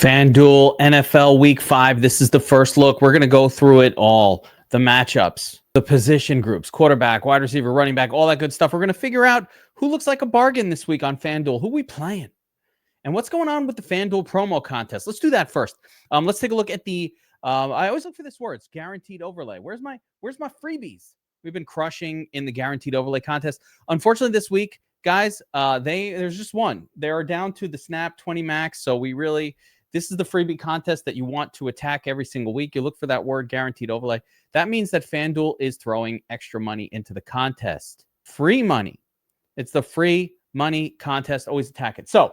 Fanduel NFL Week 5. This is the first look. We're going to go through it all. The matchups, the position groups, quarterback, wide receiver, running back, all that good stuff. We're going to figure out who looks like a bargain this week on FanDuel, who we playing, and what's going on with the FanDuel promo contest. Let's do that first. Let's take a look at the, I always look for this word, guaranteed overlay. Where's my freebies? We've been crushing in the guaranteed overlay contest. Unfortunately, this week, guys, there's just one. They are down to the snap 20 max, so this is the freebie contest that you want to attack every single week. You look for that word guaranteed overlay. That means that FanDuel is throwing extra money into the contest. Free money. It's the free money contest. Always attack it. So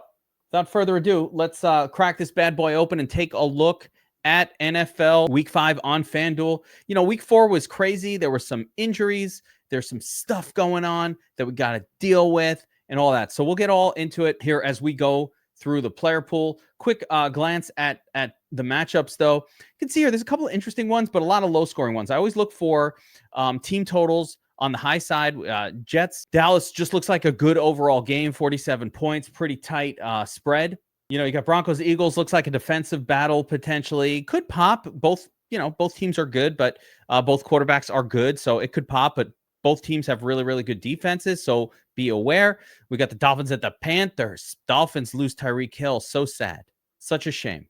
without further ado, let's crack this bad boy open and take a look at NFL Week 5 on FanDuel. You know, Week 4 was crazy. There were some injuries. There's some stuff going on that we got to deal with and all that. So we'll get all into it here as we go through the player pool. Quick glance at the matchups, though. You can see here, there's a couple of interesting ones, but a lot of low-scoring ones. I always look for team totals on the high side. Jets, Dallas just looks like a good overall game, 47 points, pretty tight spread. You know, you got Broncos, Eagles, looks like a defensive battle potentially. Could pop. Both teams are good, but both quarterbacks are good, so it could pop, but both teams have really, really good defenses, so be aware. We got the Dolphins at the Panthers. Dolphins lose Tyreek Hill. So sad. Such a shame.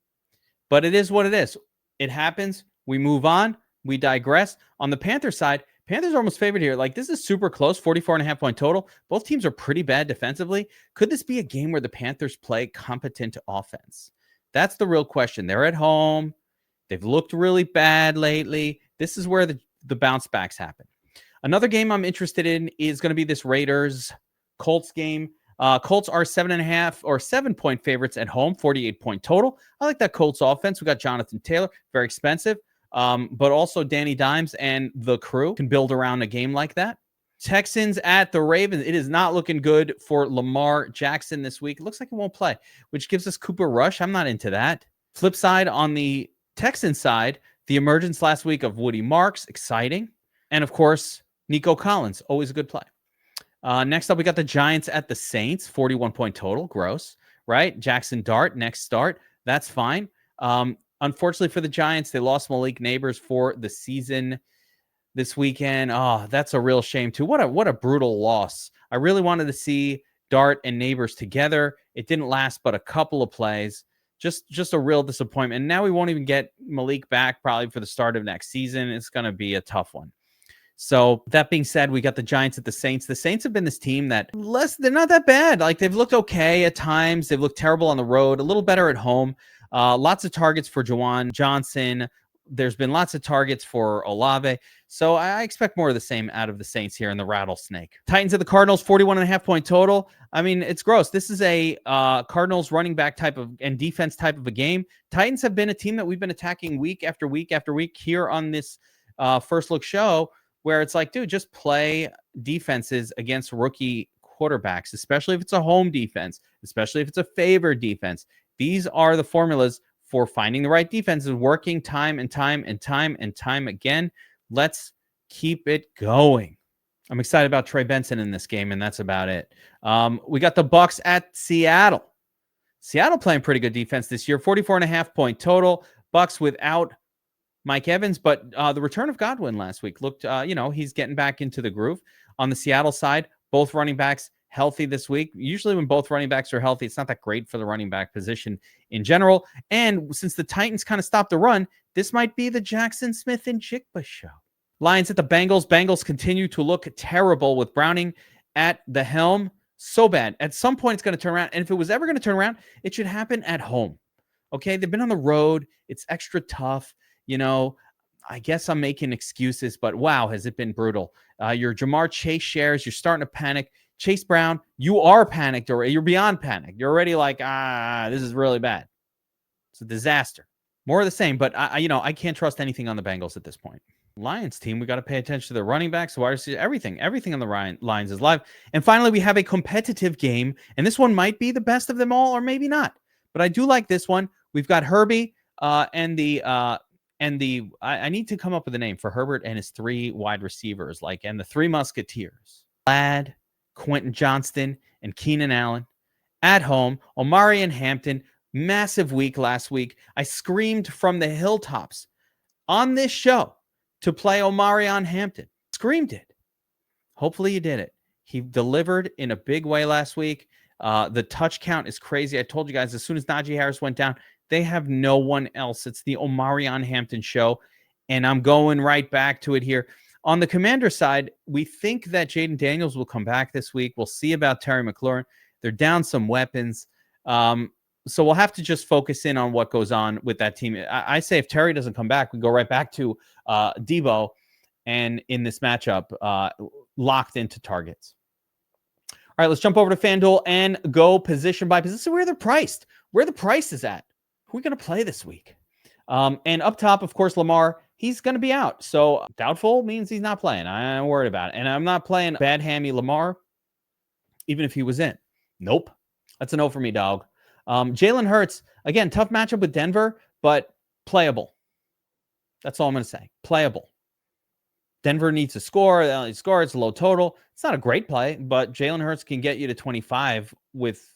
But it is what it is. It happens. We move on. We digress. On the Panthers side, Panthers are almost favored here. Like, this is super close, 44.5 point total. Both teams are pretty bad defensively. Could this be a game where the Panthers play competent offense? That's the real question. They're at home. They've looked really bad lately. This is where the bounce backs happen. Another game I'm interested in is going to be this Raiders-Colts game. Colts are 7.5 or 7-point favorites at home, 48 point total. I like that Colts offense. We got Jonathan Taylor, very expensive, but also Danny Dimes and the crew can build around a game like that. Texans at the Ravens. It is not looking good for Lamar Jackson this week. It looks like he won't play, which gives us Cooper Rush. I'm not into that. Flip side, on the Texans side, the emergence last week of Woody Marks, exciting. And of course, Nico Collins, always a good play. Next up, we got the Giants at the Saints, 41 point total. Gross, right? Jackson Dart, next start. That's fine. Unfortunately for the Giants, they lost Malik Neighbors for the season this weekend. Oh, that's a real shame, too. What a brutal loss. I really wanted to see Dart and Neighbors together. It didn't last but a couple of plays. Just a real disappointment. And now we won't even get Malik back probably for the start of next season. It's going to be a tough one. So that being said, we got the Giants at the Saints. The Saints have been this team that they're not that bad. Like, they've looked okay at times. They've looked terrible on the road, a little better at home. Lots of targets for Juwan Johnson. There's been lots of targets for Olave. So I expect more of the same out of the Saints here in the Rattlesnake. Titans at the Cardinals, 41.5 point total. I mean, it's gross. This is a Cardinals running back type of and defense type of a game. Titans have been a team that we've been attacking week after week after week here on this first look show, where it's like, dude, just play defenses against rookie quarterbacks, especially if it's a home defense, especially if it's a favored defense. These are the formulas for finding the right defense and working time and time again. Let's keep it going. I'm excited about Trey Benson in this game, and that's about it. We got the Bucs at Seattle. Seattle playing pretty good defense this year, 44.5 point total. Bucs without Mike Evans, but the return of Godwin last week looked, he's getting back into the groove. On the Seattle side, both running backs healthy this week. Usually when both running backs are healthy, it's not that great for the running back position in general. And since the Titans kind of stopped the run, this might be the Jackson Smith and Jigba show. Lions at the Bengals. Bengals continue to look terrible with Browning at the helm. So bad. At some point, it's going to turn around. And if it was ever going to turn around, it should happen at home. Okay, they've been on the road. It's extra tough. You know, I guess I'm making excuses, but wow, has it been brutal. Your Jamar Chase shares, you're starting to panic. Chase Brown, you are panicked, or you're beyond panic. You're already like, this is really bad. It's a disaster. More of the same, but I can't trust anything on the Bengals at this point. Lions team, we got to pay attention to their running backs, wide receivers, everything on the Lions is live. And finally, we have a competitive game, and this one might be the best of them all, or maybe not. But I do like this one. We've got Herbie and the I need to come up with a name for Herbert and his three wide receivers, and the three Musketeers. Ladd, Quentin Johnston, and Keenan Allen at home. Omari and Hampton. Massive week last week. I screamed from the hilltops on this show to play Omarion Hampton. Screamed it. Hopefully you did it. He delivered in a big way last week. The touch count is crazy. I told you guys, as soon as Najee Harris went down, they have no one else. It's the Omarion Hampton show, and I'm going right back to it here. On the Commander side, we think that Jaden Daniels will come back this week. We'll see about Terry McLaurin. They're down some weapons. So we'll have to just focus in on what goes on with that team. I say if Terry doesn't come back, we go right back to Debo, and in this matchup, locked into targets. All right, let's jump over to FanDuel and go position by position. Where they're priced, where the price is at. Who are we going to play this week? And up top, of course, Lamar, he's going to be out. So doubtful means he's not playing. I'm worried about it. And I'm not playing bad hammy Lamar, even if he was in. Nope. That's a no for me, dog. Jalen Hurts, again, tough matchup with Denver, but playable. That's all I'm going to say. Playable. Denver needs to score. They only score. It's a low total. It's not a great play, but Jalen Hurts can get you to 25 with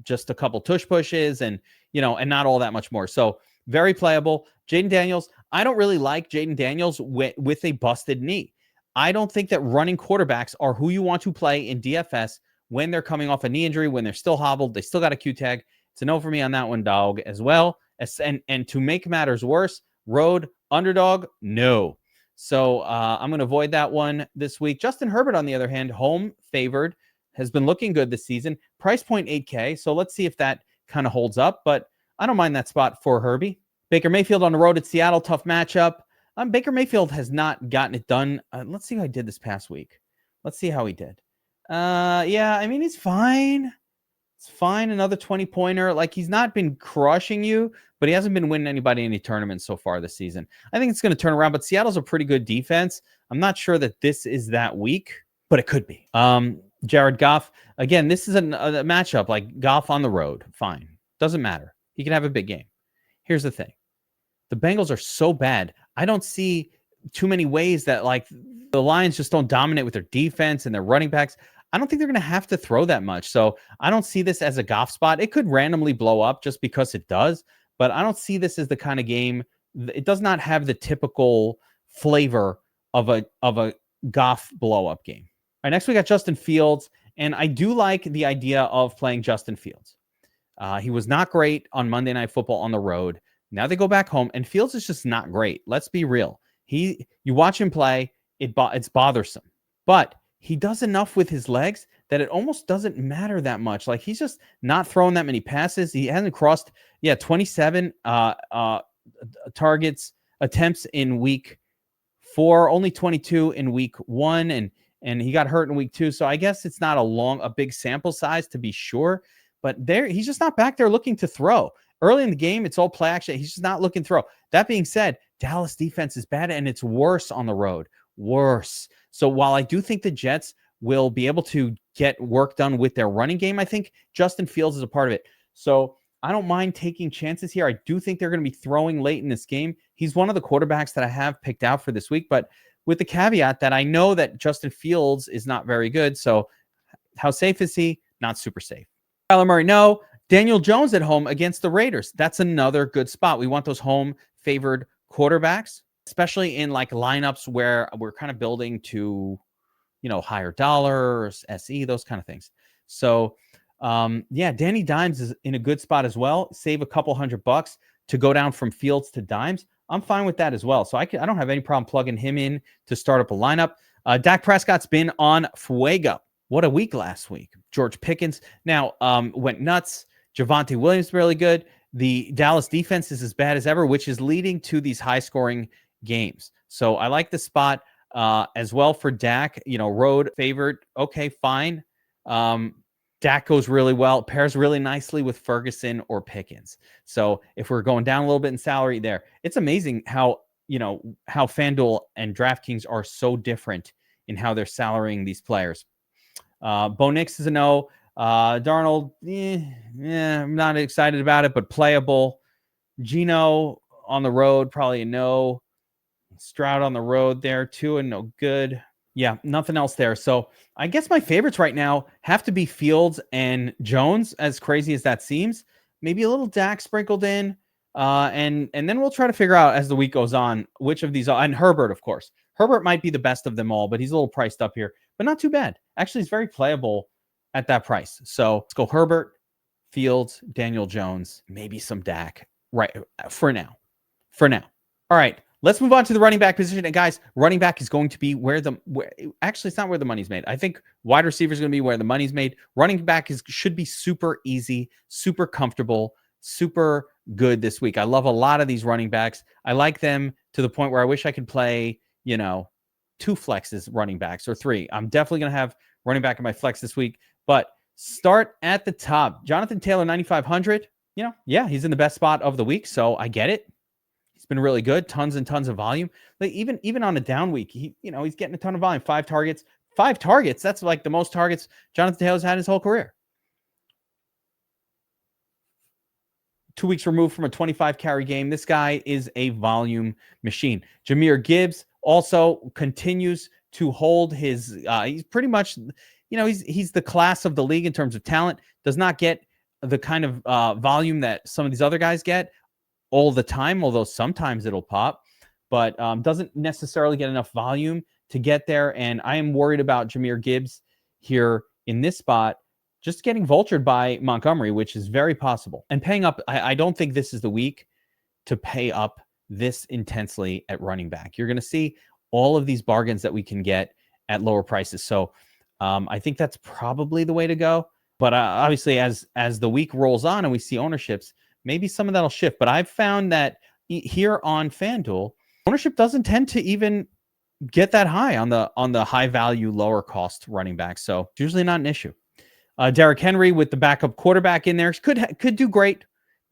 just a couple tush pushes and not all that much more. So very playable. Jaden Daniels, I don't really like Jaden Daniels with a busted knee. I don't think that running quarterbacks are who you want to play in DFS when they're coming off a knee injury, when they're still hobbled, they still got a Q tag. It's a no for me on that one, dog, as well. And to make matters worse, road underdog, no. So I'm going to avoid that one this week. Justin Herbert, on the other hand, home favored, has been looking good this season. Price point $8K. So let's see if that kind of holds up. But I don't mind that spot for Herbie. Baker Mayfield on the road at Seattle. Tough matchup. Baker Mayfield has not gotten it done. Let's see how he did this past week. Let's see how he did. Yeah, I mean, he's fine. It's fine. Another 20-pointer. Like, he's not been crushing you, but he hasn't been winning anybody in any tournaments so far this season. I think it's going to turn around, but Seattle's a pretty good defense. I'm not sure that this is that weak, but it could be. Jared Goff. Again, this is a matchup like Goff on the road. Fine. Doesn't matter. He can have a big game. Here's the thing. The Bengals are so bad. I don't see too many ways that the Lions just don't dominate with their defense and their running backs. I don't think they're going to have to throw that much. So I don't see this as a Goff spot. It could randomly blow up just because it does, but I don't see this as the kind of game. It does not have the typical flavor of a Goff blow up game. All right, next we got Justin Fields, and I do like the idea of playing Justin Fields. He was not great on Monday Night Football on the road. Now they go back home, and Fields is just not great. Let's be real. You watch him play, it's bothersome, but he does enough with his legs that it almost doesn't matter that much. Like, he's just not throwing that many passes. He hasn't crossed 27 attempts in week 4, only 22 in week 1, and he got hurt in week 2. So I guess it's not a big sample size to be sure, but he's just not back there looking to throw. Early in the game, it's all play action. He's just not looking to throw. That being said, Dallas defense is bad, and it's worse on the road. Worse. So while I do think the Jets will be able to get work done with their running game, I think Justin Fields is a part of it. So I don't mind taking chances here. I do think they're going to be throwing late in this game. He's one of the quarterbacks that I have picked out for this week, but with the caveat that I know that Justin Fields is not very good. So how safe is he? Not super safe. Kyler Murray, no. Daniel Jones at home against the Raiders. That's another good spot. We want those home favored quarterbacks, especially in lineups where we're kind of building to, higher dollars, SE, those kind of things. So, Danny Dimes is in a good spot as well. Save a couple $100 to go down from Fields to Dimes. I'm fine with that as well. So I don't have any problem plugging him in to start up a lineup. Dak Prescott's been on fuego. What a week last week. George Pickens now went nuts. Javonte Williams really good. The Dallas defense is as bad as ever, which is leading to these high-scoring games. So I like the spot as well for Dak. Road favored. Okay, fine. Dak goes really well, pairs really nicely with Ferguson or Pickens. So if we're going down a little bit in salary there, it's amazing how FanDuel and DraftKings are so different in how they're salarying these players. Bo Nix is a no. Darnold, I'm not excited about it, but playable. Geno on the road, probably a no. Stroud on the road there too, and no good. Yeah, nothing else there. So I guess my favorites right now have to be Fields and Jones, as crazy as that seems. maybe a little Dak sprinkled in. And then we'll try to figure out as the week goes on which of these are, and Herbert, of course. Herbert might be the best of them all, but he's a little priced up here, but not too bad. Actually, he's very playable at that price. So let's go Herbert, Fields, Daniel Jones, maybe some Dak, right? For now. All right, let's move on to the running back position. And guys, running back is going to be actually, it's not where the money's made. I think wide receiver is going to be where the money's made. Running back should be super easy, super comfortable, super good this week. I love a lot of these running backs. I like them to the point where I wish I could play, 2 flexes running backs or 3. I'm definitely going to have running back in my flex this week, but start at the top. Jonathan Taylor, 9,500. Yeah, he's in the best spot of the week, so I get it. He's been really good. Tons and tons of volume. Like even on a down week, he's getting a ton of volume. 5 targets. 5 targets. That's like the most targets Jonathan Taylor's had his whole career. 2 weeks removed from a 25 carry game. This guy is a volume machine. Jahmyr Gibbs also continues to hold his. He's pretty much, he's the class of the league in terms of talent. Does not get the kind of volume that some of these other guys get all the time, although sometimes it'll pop, but doesn't necessarily get enough volume to get there. And I am worried about Jahmyr Gibbs here in this spot, just getting vultured by Montgomery, which is very possible. And paying up, I don't think this is the week to pay up this intensely at running back. You're going to see all of these bargains that we can get at lower prices. So I think that's probably the way to go. But obviously, as the week rolls on and we see ownerships, maybe some of that'll shift. But I've found that here on FanDuel, ownership doesn't tend to even get that high on the high value, lower cost running back. So it's usually not an issue. Derrick Henry with the backup quarterback in there could do great.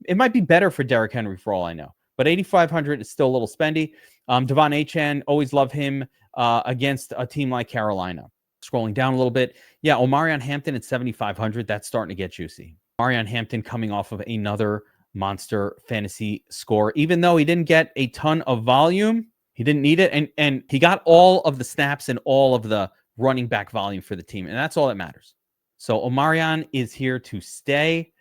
It might be better for Derrick Henry for all I know. But 8,500 is still a little spendy. Devon Achane, always love him against a team like Carolina. Scrolling down a little bit. Yeah, Omarion Hampton at 7,500. That's starting to get juicy. Omarion Hampton coming off of another monster fantasy score. Even though he didn't get a ton of volume, he didn't need it. And he got all of the snaps and all of the running back volume for the team. And that's all that matters. So Omarion is here to stay.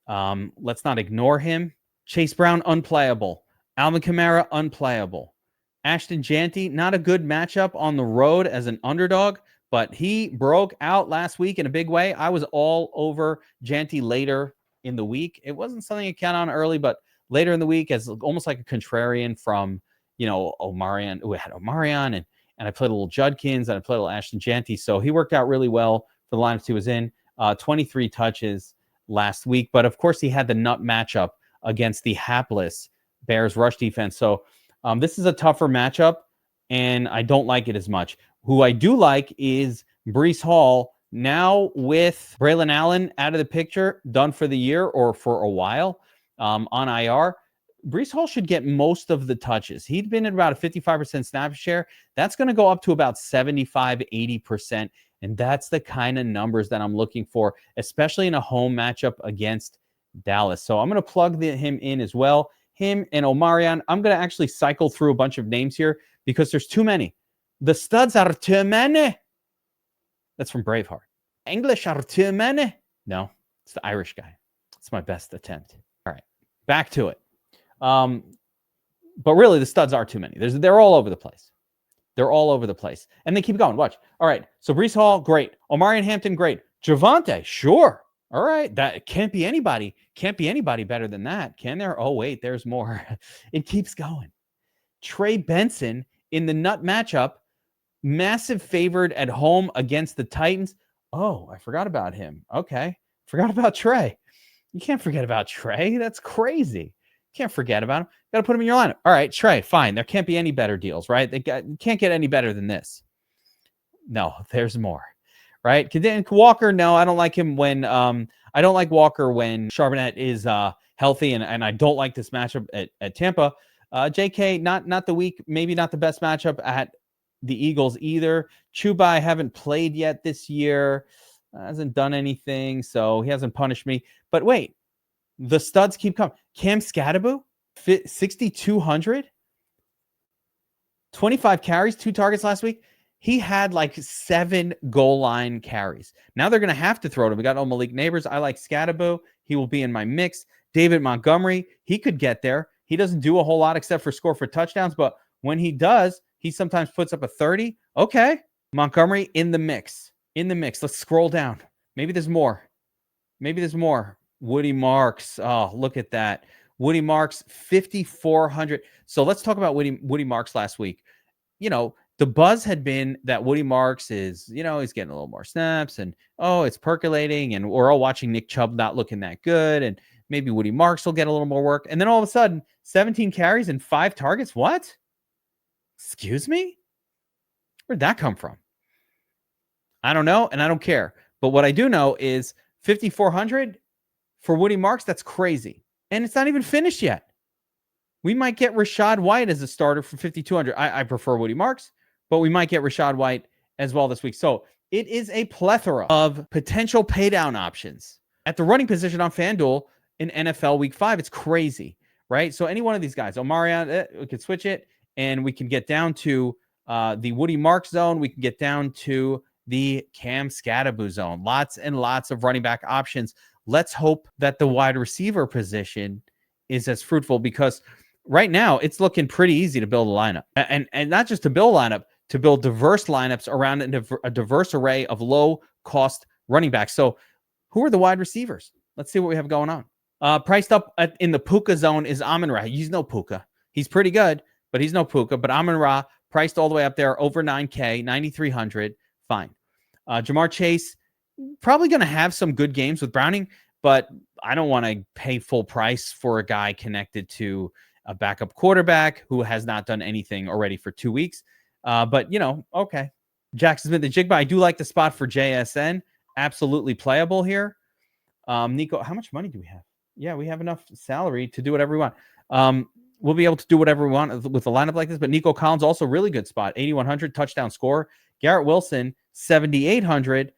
Let's not ignore him. Chase Brown, unplayable. Alvin Kamara, unplayable. Ashton Jeanty, not a good matchup on the road as an underdog, but he broke out last week in a big way. I was all over Jeanty later in the week. It wasn't something I count on early, but later in the week as almost like a contrarian from, Omarion, who had Omarion, and I played a little Judkins and I played a little Ashton Jeanty. So he worked out really well for the lineups he was in. 23 touches last week. But of course, he had the nut matchup against the hapless Bears rush defense. So this is a tougher matchup, and I don't like it as much. Who I do like is Breece Hall, now with Braylon Allen out of the picture, done for the year or for a while on IR. Breece Hall should get most of the touches. He'd been at about a 55% snap share. That's going to go up to about 75, 80%. And that's the kind of numbers that I'm looking for, especially in a home matchup against Dallas. So I'm going to plug him in as well. Him and Omarion. I'm going to actually cycle through a bunch of names here because there's too many. The studs are too many. That's from Braveheart. English are too many. No, it's the Irish guy. It's my best attempt. All right, back to it. But really, the studs are too many. They're all over the place. They're all over the place. And they keep going. Watch. All right. So Breece Hall, great. Omarion Hampton, great. Javonte, sure. All right. That can't be anybody. Can't be anybody better than that. Can there? Oh, wait, there's more. It keeps going. Trey Benson in the nut matchup, massive favored at home against the Titans. Oh, I forgot about him. Okay. Forgot about Trey. You can't forget about Trey. That's crazy. Can't forget about him. Got to put him in your lineup. All right, Trey, fine. There can't be any better deals, right? Can't get any better than this. No, there's more, right? And Walker, no, I don't like him when I don't like Walker when Charbonnet is healthy, and I don't like this matchup at Tampa. JK, not the week, maybe not the best matchup at the Eagles either. Chuba, I haven't played yet this year. Hasn't done anything, so he hasn't punished me. But wait, the studs keep coming. Cam Scatterbo, 6,200, 25 carries, 2 targets last week. He had like 7 goal line carries. Now they're going to have to throw to him. We got Malik Neighbors. I like Scatterbo. He will be in my mix. David Montgomery, he could get there. He doesn't do a whole lot except for score for touchdowns, but when he does, he sometimes puts up a 30. Okay. Montgomery in the mix. In the mix. Let's scroll down. Maybe there's more. Woody Marks. Oh, look at that. Woody Marks, 5,400. So let's talk about Woody Marks last week. The buzz had been that Woody Marks is, he's getting a little more snaps and, it's percolating and we're all watching Nick Chubb not looking that good. And maybe Woody Marks will get a little more work. And then all of a sudden, 17 carries and 5 targets. What? Excuse me? Where'd that come from? I don't know. And I don't care. But what I do know is 5,400 for Woody Marks. That's crazy. And it's not even finished yet. We might get Rachaad White as a starter for 5,200. I prefer Woody Marks, but we might get Rachaad White as well this week. So it is a plethora of potential paydown options at the running position on FanDuel in NFL Week 5. It's crazy, right? So any one of these guys, Omarion, we could switch it, and we can get down to the Woody Marks zone. We can get down to the Cam Scatterboo zone. Lots and lots of running back options. Let's hope that the wide receiver position is as fruitful, because right now it's looking pretty easy to build a lineup, and not just to build a lineup, to build diverse lineups around a diverse array of low cost running backs. So who are the wide receivers? Let's see what we have going on. Priced up in the Puka zone is Amon-Ra. He's no Puka. He's pretty good, but he's no Puka. But Amon-Ra priced all the way up there, over 9K, 9,300. Fine. Jamar Chase, probably going to have some good games with Browning, but I don't want to pay full price for a guy connected to a backup quarterback who has not done anything already for 2 weeks. But, okay. Jackson Smith, the Jigba, I do like the spot for JSN. Absolutely playable here. Nico, how much money do we have? Yeah, we have enough salary to do whatever we want. We'll be able to do whatever we want with a lineup like this. But Nico Collins, also really good spot. 8,100 touchdown score. Garrett Wilson, 7,800,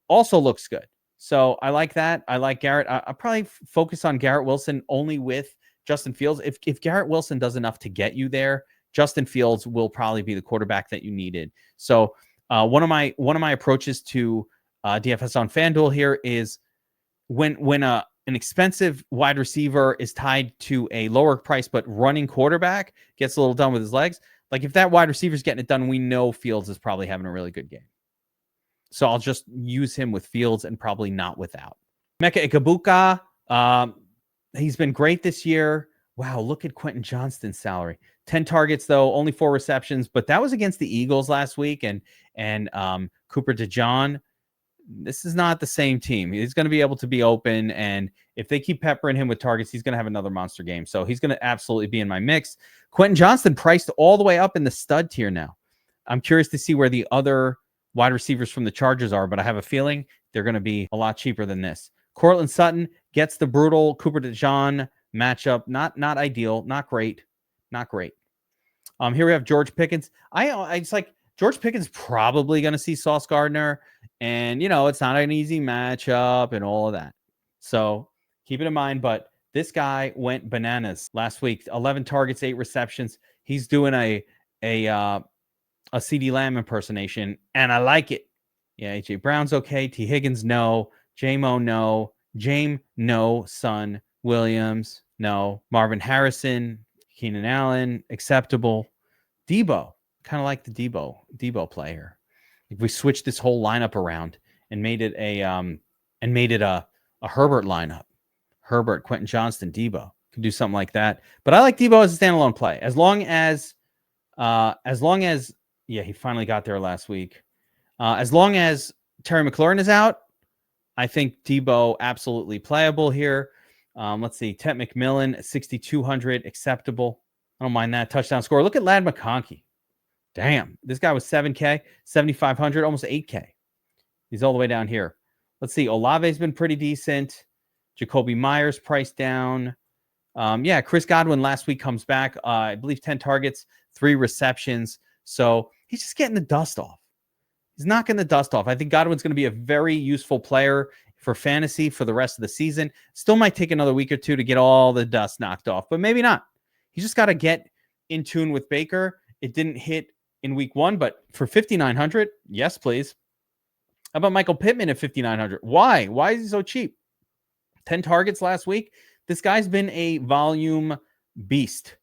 also looks good. So I like that. I like Garrett. I'll probably focus on Garrett Wilson only with Justin Fields. If Garrett Wilson does enough to get you there, Justin Fields will probably be the quarterback that you needed. So one of my approaches to DFS on FanDuel here is when an expensive wide receiver is tied to a lower price but running quarterback gets a little done with his legs. Like if that wide receiver is getting it done, we know Fields is probably having a really good game. So I'll just use him with Fields and probably not without. Mecca Ikabuka, he's been great this year. Wow, look at Quentin Johnston's salary. 10 targets, though, only 4 receptions. But that was against the Eagles last week. And Cooper DeJean, this is not the same team. He's going to be able to be open. And if they keep peppering him with targets, he's going to have another monster game. So he's going to absolutely be in my mix. Quentin Johnston priced all the way up in the stud tier now. I'm curious to see where the other wide receivers from the Chargers are, but I have a feeling they're going to be a lot cheaper than this. Cortland Sutton gets the brutal Cooper DeJean matchup. Not ideal, not great. Here we have George Pickens. It's like George Pickens probably going to see Sauce Gardner, and it's not an easy matchup and all of that. So keep it in mind. But this guy went bananas last week. 11 targets, 8 receptions. He's doing a CeeDee Lamb impersonation, and I like it. Yeah, AJ Brown's okay. T. Higgins, no. J-Mo, no. James, no. Son, Williams, no. Marvin Harrison, Keenan Allen, acceptable. Debo, kind of like the Debo player. If we switch this whole lineup around and made it a Herbert lineup, Herbert, Quentin Johnston, Debo, could do something like that. But I like Debo as a standalone play, as long as yeah, he finally got there last week. As long as Terry McLaurin is out, I think Debo absolutely playable here. Let's see. Ted McMillan, 6,200, acceptable. I don't mind that. Touchdown score. Look at Ladd McConkey. Damn. This guy was 7K, 7,500, almost 8K. He's all the way down here. Let's see. Olave's been pretty decent. Jacoby Myers priced down. Yeah, Chris Godwin last week comes back. I believe 10 targets, 3 receptions. So he's just getting the dust off. He's knocking the dust off. I think Godwin's going to be a very useful player for fantasy for the rest of the season. Still might take another week or two to get all the dust knocked off, but maybe not. He's just got to get in tune with Baker. It didn't hit in week 1, but for 5,900, yes, please. How about Michael Pittman at 5,900? Why? Why is he so cheap? 10 targets last week. This guy's been a volume beast.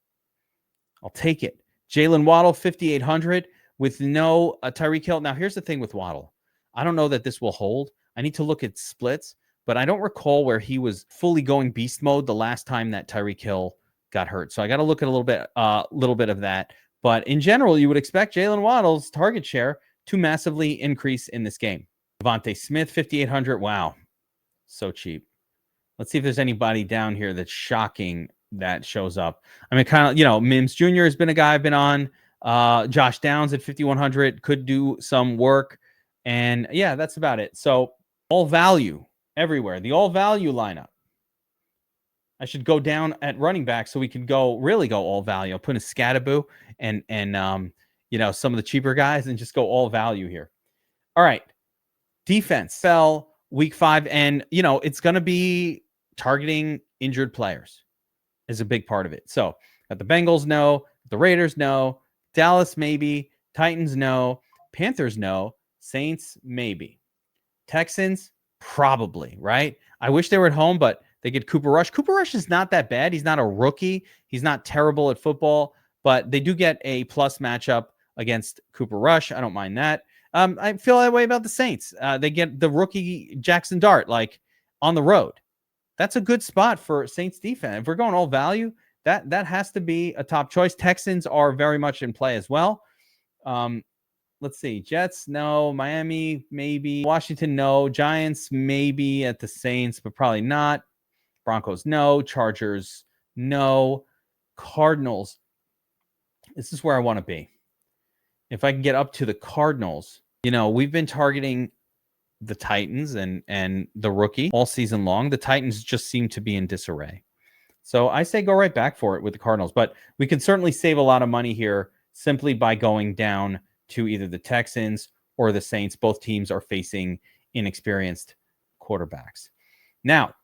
I'll take it. Jalen Waddle, 5,800 with no Tyreek Hill. Now, here's the thing with Waddle. I don't know that this will hold. I need to look at splits, but I don't recall where he was fully going beast mode the last time that Tyreek Hill got hurt. So I got to look at a little bit of that. But in general, you would expect Jalen Waddle's target share to massively increase in this game. Devontae Smith, 5,800. Wow. So cheap. Let's see if there's anybody down here that's shocking that shows up. I mean, kind of, Mims Jr. has been a guy I've been on. Josh Downs at 5,100 could do some work. And yeah, that's about it. So all value everywhere. The all value lineup. I should go down at running back so we can really go all value. I'll put in Scattaboo and some of the cheaper guys and just go all value here. All right. Defense fell week 5. And, it's going to be targeting injured players is a big part of it. So got the Bengals, no. The Raiders, no. Dallas, maybe. Titans, no. Panthers, no. Saints, maybe. Texans, probably, right? I wish they were at home, but they get Cooper Rush. Cooper Rush is not that bad. He's not a rookie. He's not terrible at football, but they do get a plus matchup against Cooper Rush. I don't mind that. I feel that way about the Saints. They get the rookie Jackson Dart, on the road. That's a good spot for Saints defense. If we're going all value, that has to be a top choice. Texans are very much in play as well. Let's see. Jets, no. Miami, maybe. Washington, no. Giants, maybe at the Saints, but probably not. Broncos, no. Chargers, no. Cardinals. This is where I want to be. If I can get up to the Cardinals, we've been targeting the Titans and the rookie all season long. The Titans just seem to be in disarray. So I say go right back for it with the Cardinals. But we can certainly save a lot of money here simply by going down to either the Texans or the Saints. Both teams are facing inexperienced quarterbacks. Now,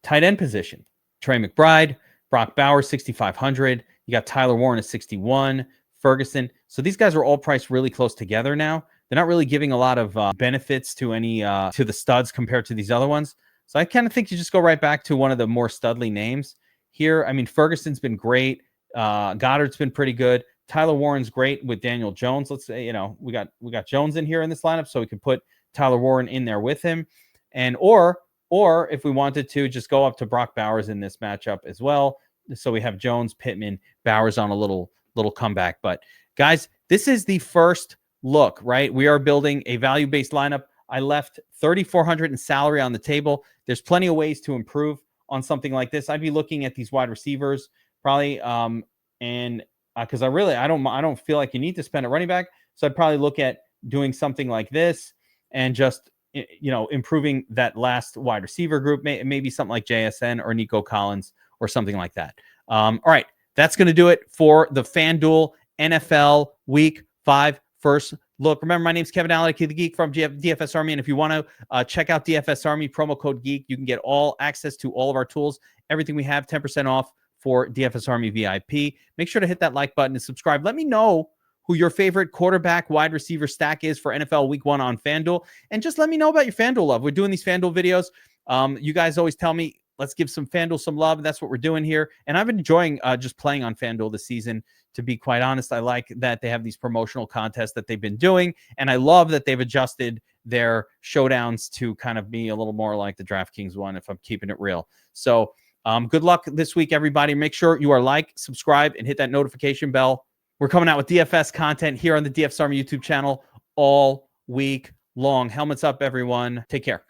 tight end position. Trey McBride, Brock Bowers, 6,500. You got Tyler Warren at 61. Ferguson. So these guys are all priced really close together now. They're not really giving a lot of benefits to to the studs compared to these other ones. So I kind of think you just go right back to one of the more studly names here. I mean, Ferguson's been great. Goddard's been pretty good. Tyler Warren's great with Daniel Jones. Let's say, we got Jones in here in this lineup, so we can put Tyler Warren in there with him. And or if we wanted to, just go up to Brock Bowers in this matchup as well. So we have Jones, Pittman, Bowers on a little comeback. But guys, this is the first look, right? We are building a value-based lineup. I left $3,400 in salary on the table. There's plenty of ways to improve on something like this. I'd be looking at these wide receivers probably, because I don't feel like you need to spend a running back. So I'd probably look at doing something like this and just improving that last wide receiver group, maybe something like JSN or Nico Collins or something like that. All right, that's going to do it for the Fanduel NFL Week 5 first look. Remember, my name's Kevin Alec, the Geek from DFS Army. And if you want to check out DFS Army, promo code Geek, you can get all access to all of our tools, everything we have, 10% off for DFS Army VIP. Make sure to hit that like button and subscribe. Let me know who your favorite quarterback wide receiver stack is for NFL Week 1 on FanDuel. And just let me know about your FanDuel love. We're doing these FanDuel videos. You guys always tell me, let's give some FanDuel some love. And that's what we're doing here. And I've been enjoying just playing on FanDuel this season. To be quite honest, I like that they have these promotional contests that they've been doing. And I love that they've adjusted their showdowns to kind of be a little more like the DraftKings one, if I'm keeping it real. So good luck this week, everybody. Make sure you are subscribe, and hit that notification bell. We're coming out with DFS content here on the DFS Army YouTube channel all week long. Helmets up, everyone. Take care.